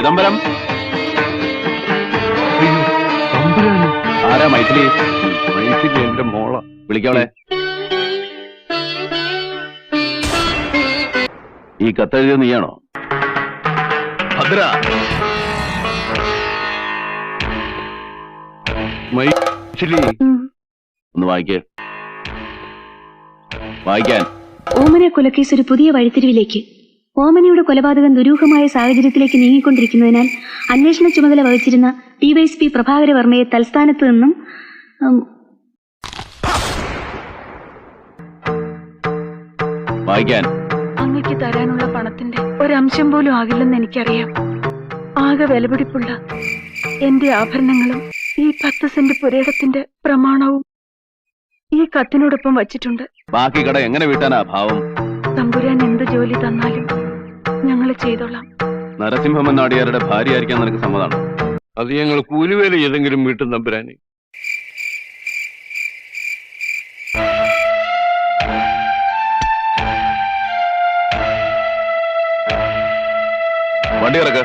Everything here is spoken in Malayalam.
ചിദംബരം. ആരാ മൈഥിലി? മൈഥിലി എന്റെ മോള. വിളിക്കവളെ. ഈ കത്തെഴുതിയത് നീയാണോ? ഭദ്ര. മൈഥിലി ഒന്ന് വായിക്കേ. വായിക്കാൻ. ഓമന കൊലക്കേസ് ഒരു പുതിയ വഴിത്തിരിവിലേക്ക്. ഓമനയുടെ കൊലപാതകം ദുരൂഹമായ സാഹചര്യത്തിലേക്ക് നീങ്ങിക്കൊണ്ടിരിക്കുന്നതിനാൽ അന്വേഷണ ചുമതല വഹിച്ചിരുന്ന ഡിവൈഎസ്പി പ്രഭാകരവർമ്മയെ തൽസ്ഥാനത്ത് നിന്നും വായിക്കാൻ. അങ്ങക്ക് തരാനുള്ള പണത്തിന്റെ ഒരംശം പോലും ആകില്ലെന്ന് എനിക്കറിയാം. ആകെ വിലപിടിപ്പുള്ള എന്റെ ആഭരണങ്ങളും ഈ 10 സെന്റ് പുരയിടത്തിന്റെ പ്രമാണവും ഈ കത്തിനോടൊപ്പം വച്ചിട്ടുണ്ട്. ബാക്കി കട എങ്ങനെ വീട്ടാനാ ഭാവം? തമ്പുരാൻ എന്ത് ജോലി തന്നാലും ഞങ്ങൾ ചെയ്തോളാം. നരസിംഹം നാടിയാരുടെ ഭാര്യയായിരിക്കാൻ നിനക്ക് സമ്മതമാണ്? അത് ഞങ്ങൾ കൂലിവേല ഏതെങ്കിലും വീട്ടും തമ്പുരാനെ. വണ്ടി ഇറക്ക്.